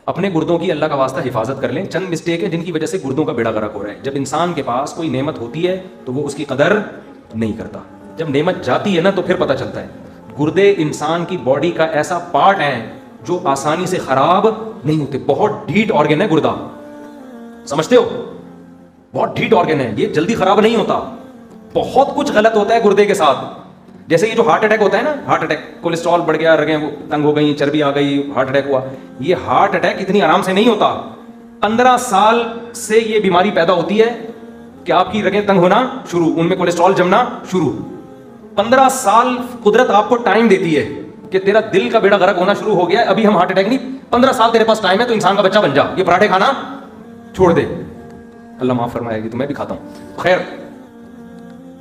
अपने गुर्दों की अल्लाह का वास्ता हिफाजत कर लें। चंद मिस्टेक है जिनकी वजह से गुर्दों का बेड़ा गर्क हो रहा है। जब इंसान के पास कोई नेमत होती है तो वो उसकी कदर नहीं करता, जब नेमत जाती है ना तो फिर पता चलता है। गुर्दे इंसान की बॉडी का ऐसा पार्ट है जो आसानी से खराब नहीं होते। बहुत ढीठ ऑर्गन है गुर्दा, समझते हो? बहुत ढीठ ऑर्गन है, ये जल्दी खराब नहीं होता। बहुत कुछ गलत होता है गुर्दे के साथ। जैसे ये जो हार्ट अटैक होता है ना, हार्ट अटैक, कोलेस्ट्रॉल बढ़ गया, रगें वो तंग हो गई, चर्बी आ गई, हार्ट अटैक हुआ। ये हार्ट अटैक इतनी आराम से नहीं होता। 15 साल से ये बीमारी पैदा होती है कि आपकी रगें तंग होना शुरू, उनमें कोलेस्ट्रॉल जमना शुरू। 15 साल कुदरत आपको टाइम देती है कि तेरा दिल का बेड़ा गर्क होना शुरू हो गया है, अभी हम हार्ट अटैक नहीं, 15 साल तेरे पास टाइम है, तो इंसान का बच्चा बन जा, ये पराठे खाना छोड़ दे। अल्लाह माफ फरमाएगी, तो मैं भी खाता हूं। खैर,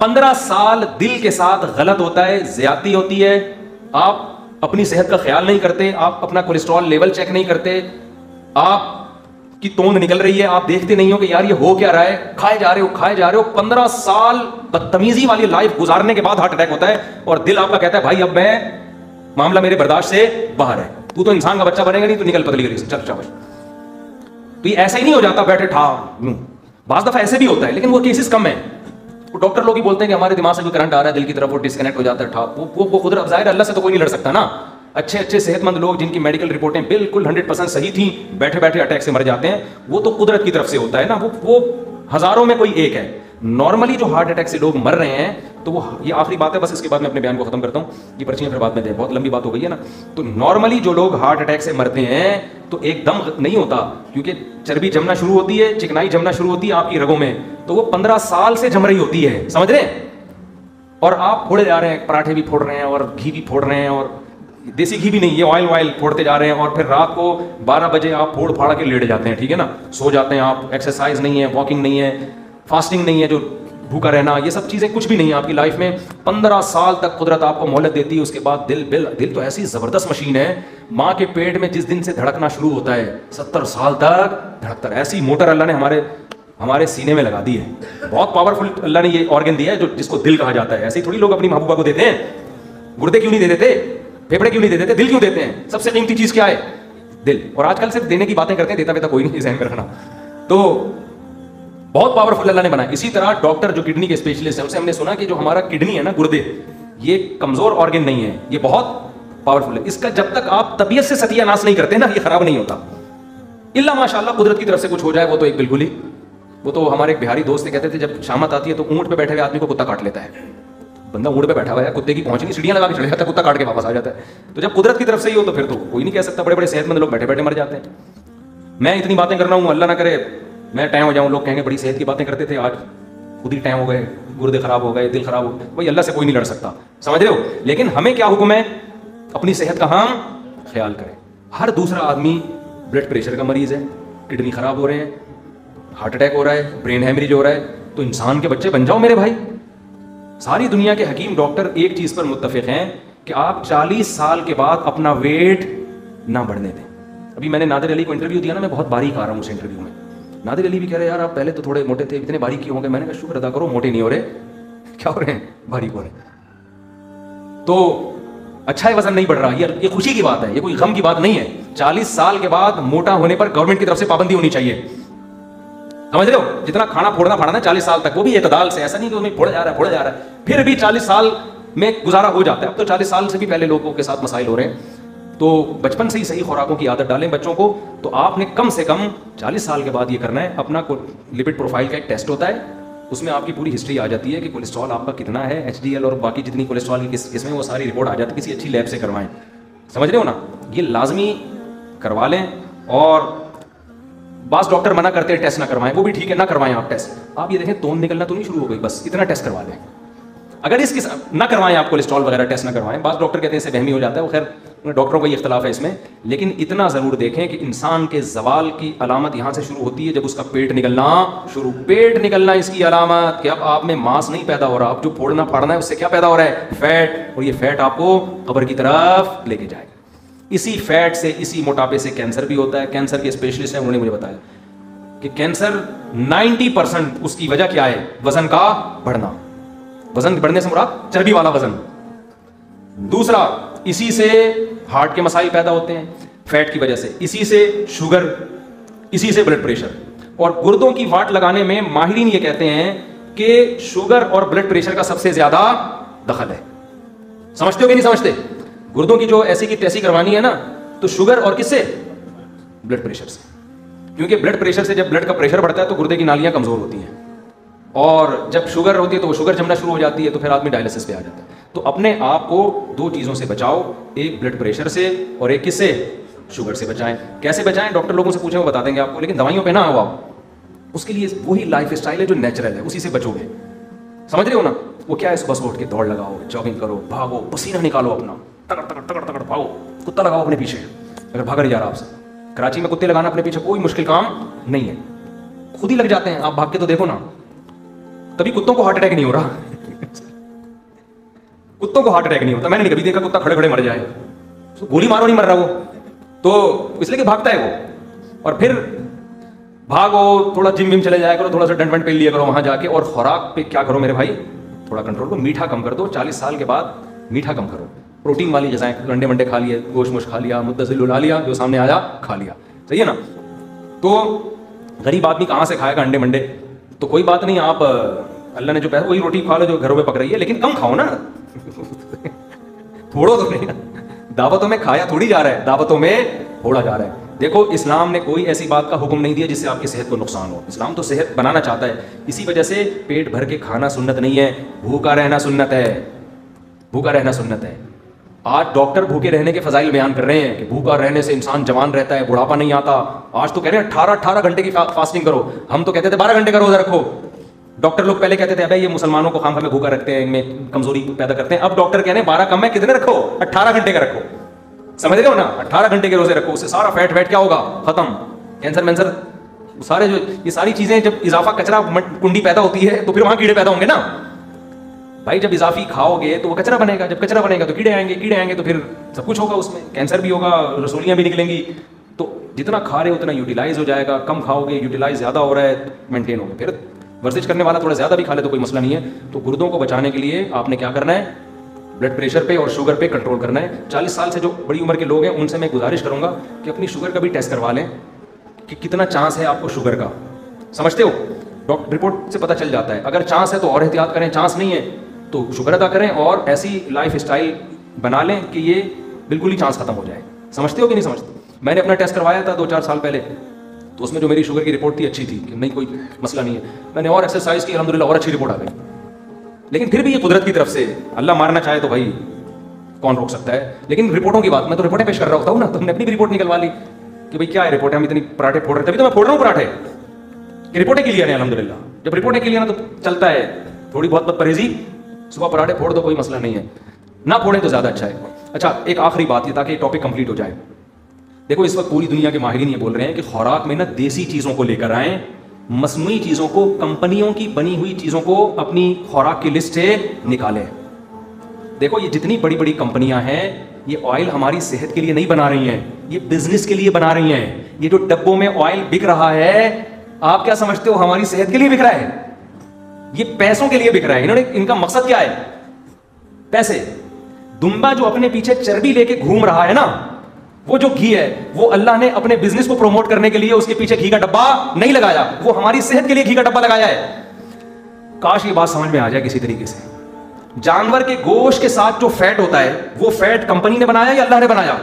15 साल दिल के साथ गलत होता है, ज्यादती होती है, आप अपनी सेहत का ख्याल नहीं करते, आप अपना कोलेस्ट्रॉल लेवल चेक नहीं करते, आप की तोंद निकल रही है, आप देखते नहीं हो कि यार ये हो क्या रहा है, खाए जा रहे हो। 15 साल बदतमीजी वाली लाइफ गुजारने के बाद हार्ट अटैक होता है और दिल आपका कहता है भाई अब मैं, मामला मेरे बर्दाश्त से बाहर है, तू तो इंसान का बच्चा बनेगा नहीं, तो निकल पतली गली से, चल शाबाश। तो ये ऐसा ही नहीं हो जाता बैठे ठा। बाज़ दफा ऐसे भी होता है, लेकिन वो केसेस कम है। वो डॉक्टर लोग ही बोलते हैं कि हमारे दिमाग से जो करंट आ रहा है दिल की तरफ, वो डिस्कनेक्ट हो जाता है, ठा। वो खुद ज़ाहिर अल्लाह से तो कोई नहीं लड़ सकता ना। अच्छे सेहतमंद लोग जिनकी मेडिकल रिपोर्टें बिल्कुल 100% सही थी, बैठे बैठे अटैक से मर जाते हैं, वो तो कुदरत की तरफ से होता है ना, वो हजारों में कोई एक है। नॉर्मली जो हार्ट अटैक से लोग मर रहे हैं, तो वो, ये आखिरी बात है बस, इसके बाद मैं अपने बयान को खत्म करता हूँ, ये पर्चियां फिर बाद में दें, बहुत लंबी बात हो गई है ना। तो नॉर्मली जो लोग हार्ट अटैक से मरते हैं तो एकदम नहीं होता, क्योंकि चर्बी जमना शुरू होती है, चिकनाई जमना शुरू होती है आपकी रगों में, तो वो 15 साल से जम रही होती है, समझ रहे हैं? और आप फोड़े जा रहे हैं, पराठे भी फोड़ रहे हैं और घी भी फोड़ रहे हैं, और देसी घी भी नहीं, ये ऑयल फोड़ते जा रहे हैं, और फिर रात को 12 बजे आप फोड़ फाड़ के लेट जाते हैं, ठीक है ना, सो जाते हैं आप। एक्सरसाइज नहीं है, वॉकिंग नहीं है, फास्टिंग नहीं है, जो भूखा रहना, ये सब चीज़ें कुछ भी नहीं है आपकी लाइफ में। 15 साल तक कुदरत आपको मोहलत देती है। उसके बाद दिल तो ऐसी ज़बरदस्त मशीन है, माँ के पेट में जिस दिन से धड़कना शुरू होता है 70 साल तक धड़कता है। ऐसी मोटर अल्लाह ने हमारे सीने में लगा दी है। बहुत पावरफुल अल्लाह ने ये ऑर्गन दिया है जो जिसको दिल कहा जाता है। ऐसे ही थोड़ी लोग अपनी महबूबा को देते हैं। गुर्दे क्यों नहीं दे देते, फेफड़े क्यों नहीं दे देते, दिल क्यों देते हैं? सबसे कीमती चीज़ क्या है? दिल। और आजकल सिर्फ देने की बातें करते हैं, देता वेता कोई नहीं, ज़हन में रखना। तो बहुत पावरफुल अल्लाह ने बनाया। इसी तरह डॉक्टर जो किडनी के स्पेशलिस्ट है, उनसे हमने सुना कि जो हमारा किडनी है ना, गुर्दे, ये कमजोर ऑर्गन नहीं है, ये बहुत पावरफुल है। इसका जब तक आप तबीयत से सत्यानाश नहीं करते ना, ये खराब नहीं होता। इल्ला माशाल्लाह कुदरत की तरफ से कुछ हो जाए, वो तो एक बिल्कुल ही, वो तो हमारे एक बिहारी दोस्त कहते थे जब शामत आती है तो ऊंट पे बैठे हुए आदमी को कुत्ता काट लेता है। बंदा ऊंट पे बैठा हुआ है, कुत्ते की पहुंच नहीं, सीढ़ियां लगा के चले जाता है, कुत्ता काट के वापस आ जाता है। तो जब कुदरत की तरफ से ही हो तो फिर तो कोई नहीं कह सकता। बड़े बड़े सेहतमंद लोग बैठे बैठे मर जाते हैं। मैं इतनी बातें कर रहा हूँ, अल्लाह ना करे मैं टाइम हो जाऊँ, लोग कहेंगे बड़ी सेहत की बातें करते थे, आज खुद ही टाइम हो गए, गुर्दे खराब हो गए, दिल खराब हो गए। भाई अल्लाह से कोई नहीं लड़ सकता, समझ रहे हो? लेकिन हमें क्या हुक्म है? अपनी सेहत का हम ख्याल करें। हर दूसरा आदमी ब्लड प्रेशर का मरीज है, किडनी खराब हो रहे हैं, हार्ट अटैक हो रहा है, ब्रेन हैमरेज हो रहा है, तो इंसान के बच्चे बन जाओ मेरे भाई। सारी दुनिया के हकीम डॉक्टर एक चीज पर मुत्तफिक हैं कि आप 40 साल के बाद अपना वेट ना बढ़ने दें। अभी मैंने नादिर अली को इंटरव्यू दिया ना, मैं बहुत बारीक आ रहा हूँ उस इंटरव्यू में। नादिर अली भी कह रहे यार आप पहले तो थोड़े मोटे थे, इतने बारीक क्यों हो गए? मैंने कहा शुक्र अदा करो, मोटे नहीं हो रहे, क्या हो रहे हैं, बारीक हो रहे हैं। तो अच्छा है, वजन नहीं बढ़ रहा, ये खुशी की बात है, ये कोई गम की बात नहीं है। 40 साल के बाद मोटा होने पर गवर्नमेंट की तरफ से पाबंदी होनी चाहिए, समझ रहे हो? जितना खाना फोड़ना फाड़ना 40 साल तक, वो भी इतदाल से, ऐसा नहीं कि उन्हें फोड़ा जा रहा है, फिर भी 40 साल में गुजारा हो जाता है। अब तो 40 साल से भी पहले लोगों के साथ मसाइल हो रहे हैं। तो बचपन से ही सही खुराकों की आदत डालें बच्चों को। तो आपने कम से कम 40 साल के बाद ये करना है। अपना लिपिड प्रोफाइल का एक टेस्ट होता है, उसमें आपकी पूरी हिस्ट्री आ जाती है कि कोलेस्ट्रॉल आपका कितना है, HDL और बाकी जितनी कोलेस्ट्रॉल की किस्में, वो सारी रिपोर्ट आ जाती है। किसी अच्छी लैब से करवाएं, समझ रहे हो ना? ये लाजमी करवा लें। और बास डॉक्टर मना करते हैं टेस्ट ना करवाएं, वो भी ठीक है, ना करवाएं आप टेस्ट। आप ये देखें तोंद निकलना तो नहीं शुरू हो गई, बस इतना टेस्ट करवा लें। अगर इसके ना करवाएं, आप कोलेस्ट्रॉल वगैरह टेस्ट ना करवाएं। बास डॉक्टर कहते हैं इससे वहमी हो जाता है, वो खैर डॉक्टरों का ये इख्तलाफ है इसमें। लेकिन इतना ज़रूर देखें कि इंसान के जवाल की अलामत यहाँ से शुरू होती है जब उसका पेट निकलना पेट निकलना इसकी अलामत कि अब आप में मांस नहीं पैदा हो रहा, अब जो फोड़ना फाड़ना है उससे क्या पैदा हो रहा है? फैट। और ये फैट आपको कब्र की तरफ लेके जाएगा। इसी फैट से, इसी मोटापे से कैंसर भी होता है। कैंसर के स्पेशलिस्ट हैं, उन्होंने मुझे बताया कि कैंसर 90% उसकी वजह क्या है? वजन का बढ़ना। वजन बढ़ने से मुराद चर्बी वाला वजन। दूसरा, इसी से हार्ट के मसाइल पैदा होते हैं। फैट की वजह से, इसी से शुगर, इसी से ब्लड प्रेशर। और गुर्दों की वाट लगाने में माहिरीन ये कहते हैं कि शुगर और ब्लड प्रेशर का सबसे ज्यादा दखल है। समझते हो कि नहीं समझते? गुर्दों की जो ऐसी की तैसी करवानी है ना, तो शुगर और किससे? ब्लड प्रेशर से। क्योंकि ब्लड प्रेशर से जब ब्लड का प्रेशर बढ़ता है तो गुर्दे की नालियां कमजोर होती हैं, और जब शुगर होती है तो वो शुगर जमना शुरू हो जाती है, तो फिर आदमी डायलिसिस पे आ जाता है। तो अपने आप को दो चीजों से बचाओ, एक ब्लड प्रेशर से और एक किससे? शुगर से बचाएं। कैसे बचाएं? डॉक्टर लोगों से पूछें, वो बता देंगे आपको, लेकिन दवाइयों पे ना आओ आप। उसके लिए वही लाइफ स्टाइल है जो नेचुरल है, उसी से बचोगे। समझ रहे हो ना? वो क्या है? सुबह सुबह उठ के दौड़ लगाओ, जॉगिंग करो, भागो, पसीना निकालो अपना, तगड़ तगड़ तगड़ तगड़ भागो, कुत्ता लगाओ अपने पीछे अगर भाग रही जा रहा आपसे। कराची में कुत्ते लगाना अपने पीछे कोई मुश्किल काम नहीं है, खुद ही लग जाते हैं। आप भाग के तो देखो ना, तभी कुत्तों को हार्ट अटैक नहीं हो रहा। कुत्तों को हार्ट अटैक नहीं होता। मैंने नहीं कभी देखा कुत्ता खड़े खड़े मर जाए, तो गोली मारो नहीं मर रहा वो, तो इसलिए कि भागता है वो। और फिर भागो, थोड़ा जिम विम चले जाया करो, थोड़ा सा डंड वंड पे लिया करो वहां जाके। और खुराक पे क्या करो मेरे भाई? थोड़ा कंट्रोल करो, मीठा कम कर दो। 40 साल के बाद मीठा कम करो। प्रोटीन वाली जैसे अंडे मंडे खा लिए, गोश्त मोश खा लिया, मुद्दसिल उड़ा लिया, जो सामने आया खा लिया, सही है ना? तो गरीब आदमी कहाँ से खाएगा अंडे मंडे? तो कोई बात नहीं, आप अल्लाह ने जो पैसा, वही रोटी खा लो जो घरों में पक रही है, लेकिन कम खाओ ना। थोड़ो तो नहीं, दावतों में खाया थोड़ी जा रहा है, दावतों में थोड़ा जा रहा है। देखो, इस्लाम ने कोई ऐसी बात का हुक्म नहीं दिया जिससे आपकी सेहत को नुकसान हो। इस्लाम तो सेहत बनाना चाहता है, इसी वजह से पेट भर के खाना सुन्नत नहीं है, भूखा रहना सुन्नत है। भूखा रहना सुन्नत है। आज डॉक्टर भूखे रहने के फजाइल बयान कर रहे हैं कि भूखा रहने से इंसान जवान रहता है, बुढ़ापा नहीं आता। आज तो कह रहे हैं 18 घंटे की फास्टिंग करो। हम तो कहते थे 12 घंटे का रोजा रखो। डॉक्टर लोग पहले कहते थे अबे ये मुसलमानों को खाम में भूखा रखते हैं, इनमें कमजोरी पैदा करते हैं। अब डॉक्टर कह रहे हैं 12 कम है, कितने रखो? 18 घंटे का रखो। समझ रहे हो ना? 18 घंटे के रोजे रखो, उससे सारा फैट वैट क्या होगा? खत्म। कैंसर मैंसर सारे जो ये सारी चीजें, जब इजाफा कचरा कुंडी पैदा होती है तो फिर वहां कीड़े पैदा होंगे ना भाई। जब इजाफी खाओगे तो वो कचरा बनेगा, जब कचरा बनेगा तो कीड़े आएंगे, कीड़े आएंगे तो फिर सब कुछ होगा, उसमें कैंसर भी होगा, रसोलियां भी निकलेंगी। तो जितना खा रहे हो उतना यूटिलाइज हो जाएगा। कम खाओगे, यूटिलाइज ज्यादा हो रहा है, मेंटेन होगा। फिर वर्जिश करने वाला थोड़ा ज्यादा भी खा ले तो कोई मसला नहीं है। तो गुर्दों को बचाने के लिए आपने क्या करना है? ब्लड प्रेशर पे और शुगर पे कंट्रोल करना है। 40 साल से जो बड़ी उम्र के लोग हैं उनसे मैं गुजारिश करूंगा कि अपनी शुगर का भी टेस्ट करवा लें कि कितना चांस है आपको शुगर का। समझते हो? डॉक्टर रिपोर्ट से पता चल जाता है। अगर चांस है तो और एहतियात करें, चांस नहीं है तो शुगर अदा करें और ऐसी लाइफ स्टाइल बना लें कि ये बिल्कुल ही चांस खत्म हो जाए। समझते हो कि नहीं समझते? मैंने अपना टेस्ट करवाया था 2-4 साल पहले, तो उसमें जो मेरी शुगर की रिपोर्ट थी अच्छी थी कि नहीं कोई मसला नहीं है। मैंने और एक्सरसाइज की, अल्हम्दुलिल्लाह और अच्छी रिपोर्ट आ गई। लेकिन फिर भी ये कुदरत की तरफ से, अल्लाह मारना चाहे तो भाई कौन रोक सकता है। लेकिन रिपोर्टों की बात, मैं तो रिपोर्टें पेश कर रहा होता हूँ ना, तो हमने अपनी भी रिपोर्ट निकलवा ली कि भाई क्या है रिपोर्ट है, हम इतनी पराठे फोड़ रहे थे, तभी तो मैं फोड़ रहा हूँ पराठे कि रिपोर्टें क्लियर है अल्हम्दुलिल्लाह। जब रिपोर्टें क्लियर है तो चलता है, थोड़ी बहुत परहेजी, सुबह पराठे फोड़ दो, कोई मसला नहीं है, ना फोड़े तो ज्यादा अच्छा है। अच्छा, एक आखिरी बात ये ताकि ये टॉपिक कंप्लीट हो जाए। देखो, इस वक्त पूरी दुनिया के माहिरीन ये बोल रहे हैं कि खुराक में ना देसी चीजों को लेकर आए, मसनूई चीजों को, कंपनियों की बनी हुई चीजों को अपनी खुराक की लिस्ट से निकालें। देखो, ये जितनी बड़ी बड़ी कंपनियां हैं, ये ऑयल हमारी सेहत के लिए नहीं बना रही हैं, ये बिजनेस के लिए बना रही हैं। ये जो डब्बों में ऑयल बिक रहा है, आप क्या समझते हो हमारी सेहत के लिए बिक रहा है? ये पैसों के लिए बिक रहा है। इन्होंने, इनका मकसद क्या है? पैसे। दुम्बा जो अपने पीछे चर्बी लेके घूम रहा है ना, वो जो घी है, वो अल्लाह ने अपने बिजनेस को प्रमोट करने के लिए उसके पीछे घी का डब्बा नहीं लगाया, वो हमारी सेहत के लिए घी का डब्बा लगाया है। काश ये बात समझ में आ जाए किसी तरीके से। जानवर के गोश्त के साथ जो फैट होता है, वो फैट कंपनी ने बनाया या अल्लाह ने बनाया?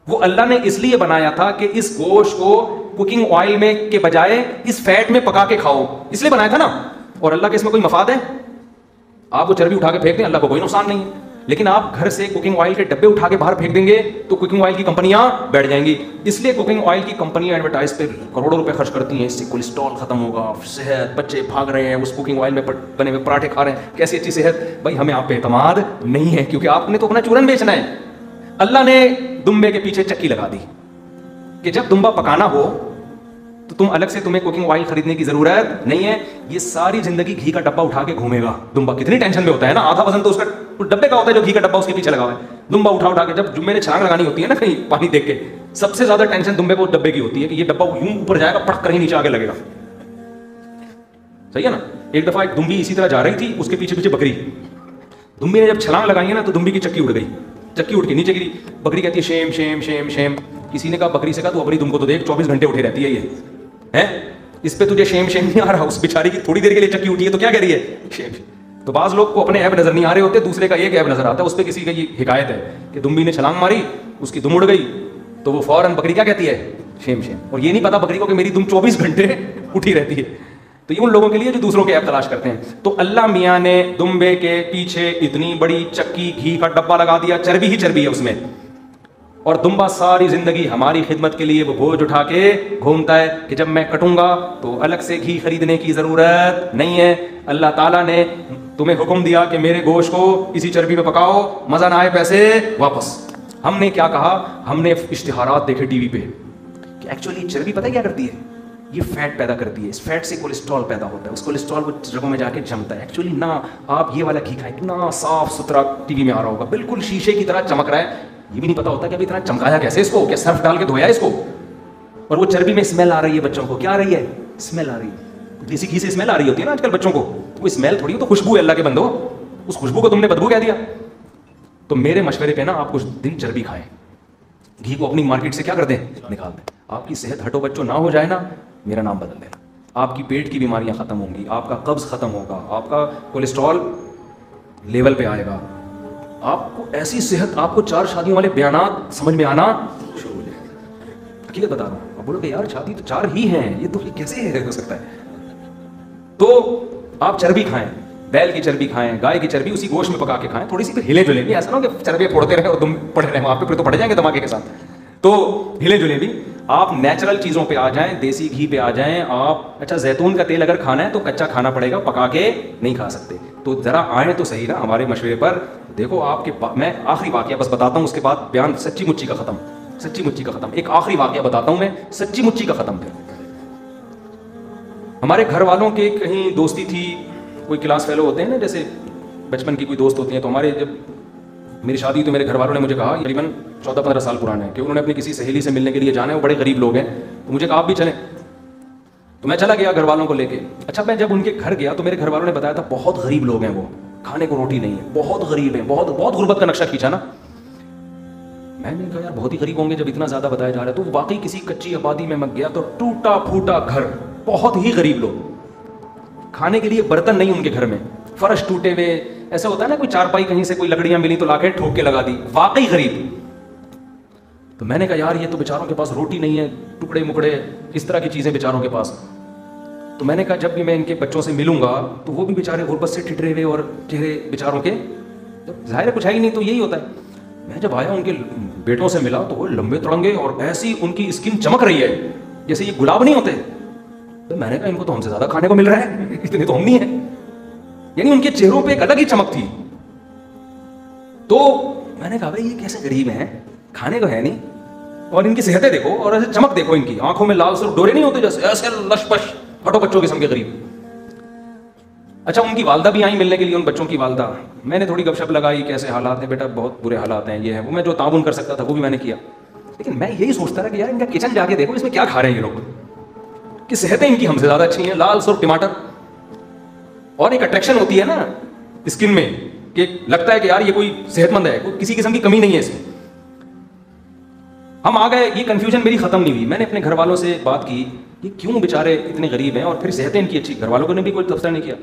वो अल्लाह ने इसलिए बनाया था कि इस गोश्त को कुकिंग ऑयल में के बजाय इस फैट में पका के खाओ, इसलिए बनाया था ना। और अल्लाह के इसमें कोई मफाद है? आप वो चर्बी उठा के फेंक दें, अल्लाह को कोई नुकसान नहीं है। लेकिन आप घर से कुकिंग ऑयल के डब्बे उठा के बाहर फेंक देंगे तो कुकिंग ऑयल की कंपनियां बैठ जाएंगी। इसलिए कुकिंग ऑयल की कंपनियां एडवर्टाइज पे करोड़ों रुपए खर्च करती हैं, इससे कोलेस्ट्रॉल खत्म होगा, सेहत, बच्चे भाग रहे हैं उस कुकिंग ऑयल में बने हुए पराठे खा रहे हैं, कैसी अच्छी सेहत। भाई हमें आप पे एतमाद नहीं है, क्योंकि आपने तो अपना चूरन बेचना है। अल्लाह ने दुम्बे के पीछे चक्की लगा दी कि जब दुम्बा पकाना हो तो तुम अलग से, तुम्हें कुकिंग ऑयल खरीदने की जरूरत नहीं है। ये सारी जिंदगी घी का डब्बा उठा के घूमेगा दुम्बा। कितनी टेंशन में होता है ना, आधा वजन तो उसका डब्बे का होता है जो घी का डब्बा उसके पीछे लगा हुआ है। दुम्बा उठा उठा के, जब जुम्मे ने छलांग लगानी होती है ना कहीं पानी देख के, सबसे ज्यादा टेंशन दुम्बे को डब्बे की होती है कि ये डब्बा यूं ऊपर जाएगा, पटक कर ही नीचे आगे लगेगा। सही है ना? एक दफा एक दुम्बी इसी तरह जा रही थी, उसके पीछे पीछे बकरी। दुम्बी ने जब छलांग लगाई है ना तो दुम्बी की चक्की उड़ गई। चक्की उठ के नीचे गिरी, बकरी कहती है शेम शेम शेम शेम। किसी ने कहा बकरी से, कहा तू अपनी तुमको तो देख 24 घंटे उठे रहती है ये, हैं इस पे तुझे शेम शेम नहीं आ रहा? उस बेचारी की थोड़ी देर के लिए चक्की उठी है तो क्या कह रही है, शेम। तो बाज लोग को अपने ऐप नजर नहीं आ रहे होते, दूसरे का एक ऐप नजर आता है, उस पर किसी का ये हिकायत है कि दुम्बी ने छलांग मारी, उसकी दुम उड़ गई, तो वो फौरन बकरी क्या कहती है, शेम शेम। और ये नहीं पता बकरी को कि मेरी दुम 24 घंटे उठी रहती है। तो ये उन लोगों के लिए जो दूसरों के ऐप तलाश करते हैं। तो अल्लाह मियाँ ने दुम्बे के पीछे इतनी बड़ी चक्की, घी का डब्बा लगा दिया, चर्बी ही चर्बी है उसमें, और दुम्बा सारी जिंदगी हमारी खिदमत के लिए वो बोझ उठा के घूमता है कि जब मैं कटूंगा तो अलग से घी खरीदने की जरूरत नहीं है। अल्लाह ताला ने तुम्हें हुक्म दिया कि मेरे गोश्त को इसी चर्बी पे पकाओ, मजा ना आए पैसे वापस। हमने क्या कहा, हमने इश्तिहारात देखे टीवी पे कि एक्चुअली चर्बी पता है क्या करती है, ये फैट पैदा करती है, इस फैट से कोलेस्ट्रॉल पैदा होता है, उस कोलेस्ट्रॉल वो जगहों में जाके जमता है। एक्चुअली ना, आप ये वाला घी खाएं, इतना साफ सुथरा टीवी में आ रहा होगा, बिल्कुल शीशे की तरह चमक रहा है, ये भी नहीं पता होता कि अभी इतना चमकाया कैसे इसको, क्या सर्फ डाल के धोया इसको। और वो चर्बी में स्मेल आ रही है बच्चों को, क्या आ रही है, स्मेल आ रही है। देसी घी से स्मेल आ रही होती है ना आजकल बच्चों को, वो स्मेल थोड़ी, तो खुशबू है अल्लाह के बंदो, उस खुशबू को तुमने बदबू कह दिया। तो मेरे मशवरे पे ना आप कुछ दिन चर्बी खाएं, घी को अपनी मार्केट से क्या कर दें, निकाल दें। आपकी सेहत हटो बच्चों ना हो जाए ना, मेरा नाम बदल देना, आपकी पेट की बीमारियां खत्म होंगी, आपका कब्ज खत्म होगा, आपका कोलेस्ट्रॉल लेवल पे आएगा, आपको ऐसी सेहत, आपको 4 शादियों वाले बयानात समझ में आना शुरू हो जाएगा। हकीकत बता रहा हूँ, आप बोलोगे यार शादी तो 4 ही हैं, ये तो कैसे हो सकता है। तो आप चर्बी खाएं, बैल की चर्बी खाएं, गाय की चर्बी उसी गोश्त में पका के खाएं, थोड़ी सी फिर हिले जुले भी, ऐसा ना कि चर्बी फोड़ते रहे और तुम पड़े रहे वहां पे, फिर तो पड़ जाएंगे धमाके के साथ। तो हिले जुले भी, आप नेचुरल चीज़ों पे आ जाएं, देसी घी पे आ जाएं। आप अच्छा जैतून का तेल अगर खाना है तो कच्चा खाना पड़ेगा, पका के नहीं खा सकते। तो ज़रा आए तो सही ना हमारे मशवरे पर। देखो आपके मैं आखिरी वाकया बस बताता हूँ, उसके बाद बयान सच्ची मुच्ची का ख़त्म, सच्ची मुच्ची का ख़त्म। एक आखिरी वाकया बताता हूँ मैं, सच्ची मुच्ची का ख़त्म। फिर हमारे घर वालों के कहीं दोस्ती थी, कोई क्लास फेलो होते हैं ना, जैसे बचपन की कोई दोस्त होती हैं। तो हमारे जब मेरी शादी तो मेरे घर वालों ने मुझे कहा, तकरीबन 14-15 साल पुराने, कि उन्होंने अपनी किसी सहेली से मिलने के लिए जाना है, वो बड़े गरीब लोग हैं, तो मुझे कहा आप भी चलें। तो मैं चला गया घर वालों को लेके। अच्छा मैं जब उनके घर गया तो मेरे घर वालों ने बताया था बहुत गरीब लोग हैं वो, खाने को रोटी नहीं है, बहुत गरीब हैं, बहुत बहुत गुर्बत का नक्शा खींचा ना। मैंने कहा यार बहुत ही गरीब होंगे जब इतना ज़्यादा बताया जा रहा है। तो वाकई किसी कच्ची आबादी में मैं गया तो टूटा फूटा घर, बहुत ही गरीब लोग, खाने के लिए बर्तन नहीं उनके घर में, फर्श टूटे हुए, ऐसा होता है ना कोई चारपाई कहीं से कोई लकड़ियां मिली तो लाके ठोक के लगा दी, वाकई गरीब। तो मैंने कहा यार ये तो बेचारों के पास रोटी नहीं है, टुकड़े मुकड़े इस तरह की चीजें बेचारों के पास। तो मैंने कहा जब भी मैं इनके बच्चों से मिलूंगा तो वो भी बेचारे गुर्बत से ठिठरे हुए और चेहरे बेचारों के, तो जाहिर है कुछ है ही नहीं, तो यही होता है। मैं जब आया उनके बेटों से मिला तो वो लंबे तिरंगे और ऐसी उनकी स्किन चमक रही है जैसे ये गुलाब नहीं होते। तो मैंने कहा इनको तो हमसे ज्यादा खाने को मिल रहा है, इतने तो हम नहीं है। यानी उनके चेहरों पे एक अलग ही चमक थी। तो मैंने कहा भाई ये कैसे गरीब हैं, खाने को है नहीं, और इनकी सेहतें देखो और ऐसे चमक देखो, इनकी आंखों में लाल सिर्फ डोरे नहीं होते जैसे, ऐसे लशपश हटो बच्चों किस्म के गरीब। अच्छा उनकी वालदा भी आई मिलने के लिए, उन बच्चों की वालदा। मैंने थोड़ी गपशप लगाई, कैसे हालात हैं बेटा, बहुत बुरे हालात हैं, ये है वो, मैं जो ताउन कर सकता था वो भी मैंने किया। लेकिन मैं यही सोचता रहा कि यार इनका किचन जाके देखो इसमें क्या खा रहे हैं ये लोग, कि सेहतें इनकी हमसे ज्यादा अच्छी हैं, लाल सुर्ख टमाटर। और एक अट्रैक्शन होती है ना स्किन में कि लगता है कि यार ये कोई सेहतमंद है, कोई किसी किस्म की कमी नहीं है इसमें। हम आ गए, ये कंफ्यूजन मेरी खत्म नहीं हुई। मैंने अपने घर वालों से बात की कि क्यों बेचारे इतने गरीब हैं और फिर सेहतें इनकी अच्छी, घर वालों ने भी कोई तबसरा नहीं किया।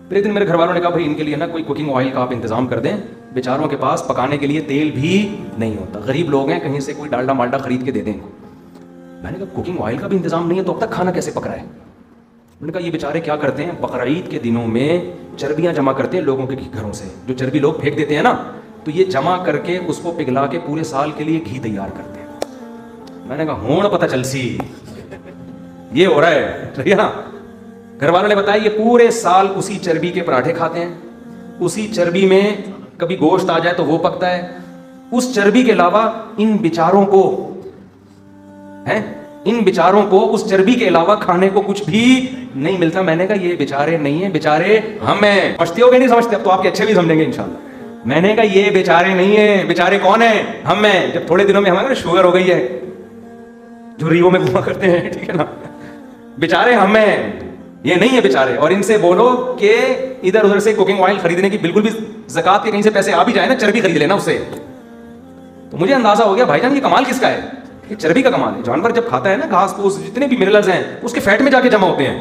फिर एक दिन मेरे घर वालों ने कहा भाई इनके लिए ना कोई कुकिंग ऑयल का आप इंतजाम कर दें, बेचारों के पास पकाने के लिए तेल भी नहीं होता, गरीब लोग हैं, कहीं से कोई डालडा माल्डा खरीद के दे दें इनको। मैंने कहा कुकिंग ऑयल का भी इंतजाम नहीं है तो अब तक खाना कैसे पक रहा है। मैंने कहा ये बेचारे क्या करते हैं, बकरीद के दिनों में चर्बियाँ जमा करते हैं लोगों के घरों से, जो चर्बी लोग फेंक देते हैं ना, तो ये जमा करके उसको पिघला के पूरे साल के लिए घी तैयार करते हैं। मैंने कहा होड़ पता चल सी ये हो रहा है, सही है ना। घर वालों ने बताया ये पूरे साल उसी चर्बी के पराठे खाते हैं, उसी चर्बी में कभी गोश्त आ जाए तो वो पकता है, उस चर्बी के अलावा इन बेचारों को है, इन बेचारों को उस चर्बी के अलावा खाने को कुछ भी नहीं मिलता। मैंने कहा ये बेचारे नहीं है, बेचारे हम हैं। समझते हो कि नहीं समझते, अब तो आपके अच्छे भी समझेंगे इंशाल्लाह। मैंने कहा ये बेचारे नहीं है, बेचारे कौन है, हम हैं। जब थोड़े दिनों में हमारे शुगर हो गई है, जो रीवों में घुमा करते हैं, ठीक है ना, बेचारे हम हैं, ये नहीं है बेचारे। और इनसे बोलो कि इधर उधर से कुकिंग ऑयल खरीदने की बिल्कुल भी ज़कात के कहीं से पैसे आ भी जाए ना, चर्बी खरीद लेना उससे, तो मुझे अंदाजा हो गया भाईजान ये कमाल किसका है, ये चर्बी का कमाल है। जानवर जब खाता है ना घास फूस, जितने भी मिनरल्स हैं उसके फैट में जाके जमा होते हैं,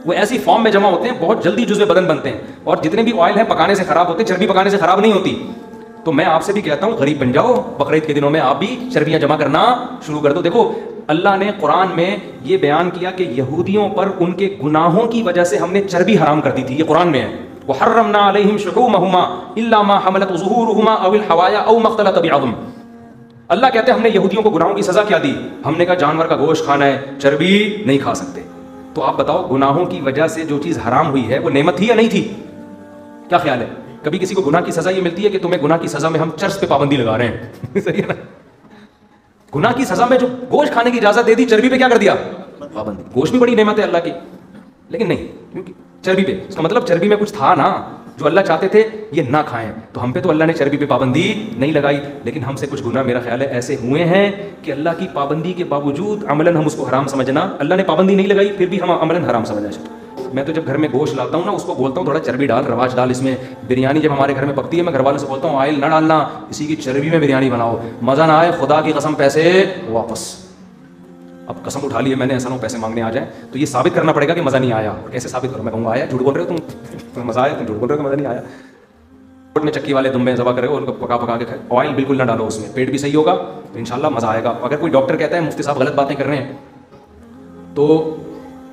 वो ऐसी फॉर्म में जमा होते हैं, बहुत जल्दी जुज़्वे बदन बनते हैं। और जितने भी ऑयल हैं पकाने से खराब होते हैं, चर्बी पकाने से खराब नहीं होती। तो मैं आपसे भी कहता हूं गरीब बन जाओ, बकरीद के दिनों में आप भी चर्बियां जमा करना शुरू कर दो। देखो अल्लाह ने कुरान में ये बयान किया कि यहूदियों पर उनके गुनाहों की वजह से हमने चर्बी हराम कर दी थी, ये कुरान में है। वहर्रमना अलैहिम शुहूमहुमा इल्ला मा हमलत ज़ुहूरुहुमा अविल हवाया औ मख्तलत बिअज़म। अल्लाह कहते हैं हमने यहूदियों को गुनाहों की सजा क्या दी, हमने कहा जानवर का गोश्त खाना है, चर्बी नहीं खा सकते। तो आप बताओ गुनाहों की वजह से जो चीज हराम हुई है वो नेमत थी या नहीं थी? क्या ख्याल है? कभी किसी को गुनाह की सजा ये मिलती है कि तुम्हें गुनाह की सजा में हम चर्च पे पाबंदी लगा रहे हैं सही है ना? गुनाह की सजा में जो गोश्त खाने की इजाजत दे दी, चर्बी पे क्या कर दिया? पाबंदी। गोश्त भी बड़ी नेमत है अल्लाह की, लेकिन नहीं, क्योंकि चर्बी पे, इसका मतलब चर्बी में कुछ था ना जो अल्लाह चाहते थे ये ना खाएं। तो हम पे तो अल्लाह ने चर्बी पे पाबंदी नहीं लगाई, लेकिन हमसे कुछ गुनाह मेरा ख्याल है ऐसे हुए हैं कि अल्लाह की पाबंदी के बावजूद अमलन हम उसको हराम समझना, अल्लाह ने पाबंदी नहीं लगाई फिर भी हम अमलन हराम समझना। मैं तो जब घर में गोश्त लाता हूँ ना उसको बोलता हूँ थोड़ा चर्बी डाल, रवाज डाल इसमें। बिरयानी जब हमारे घर में पकती है मैं घर वालों से बोलता हूँ ऑयल ना डालना, इसी की चर्बी में बिरयानी बनाओ, मज़ा ना आए खुदा की कसम पैसे वापस। अब कसम उठा लिए मैंने, ऐसा ना पैसे मांगने आ जाए तो ये साबित करना पड़ेगा कि मज़ा नहीं आया। कैसे साबित करूँ? मैं कहूँगा आया, झूठ बोल रहे हो तुम, मज़ा आया, तुम झूठ बोल रहे हो, मज़ा नहीं आया। में चक्की वाले दुम्बे ज़बा करे उनको पका पका के खाए, ऑयल बिल्कुल ना डालो उसमें, पेट भी सही होगा तो इंशाल्लाह मज़ा आएगा। अगर कोई डॉक्टर कहता है मुफ्ती साहब गलत बातें कर रहे हैं तो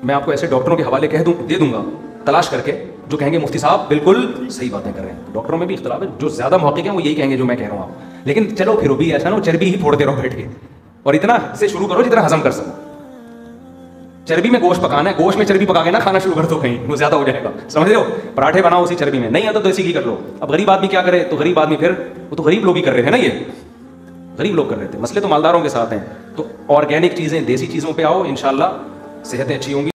मैं आपको ऐसे डॉक्टरों के हवाले दे दूंगा तलाश करके जो कहेंगे मुफ्ती साहब बिल्कुल सही बातें कर रहे हैं। डॉक्टरों में भी इख्तिलाफ है, जो ज़्यादा मौक़िक़ हैं वो यही कहेंगे जो मैं कह रहा हूँ आप। लेकिन चलो फिर भी ऐसा ना चर्बी ही फोड़ते रहो बैठ के, और इतना से शुरू करो जितना हजम कर सको। चर्बी में गोश्त पकाना है, गोश्त में चर्बी पका के ना खाना शुरू कर दो, कहीं वो ज्यादा हो जाएगा, समझ रहे हो? पराठे बनाओ उसी चर्बी में, नहीं आता तो देसी घी कर लो। अब गरीब आदमी क्या करे? तो गरीब आदमी फिर वो तो गरीब लोग ही कर रहे थे ना, ये गरीब लोग कर रहे थे, मसले तो मालदारों के साथ हैं। तो ऑर्गेनिक चीजें, देसी चीजों पे आओ, इंशाल्लाह सेहतें अच्छी होंगी।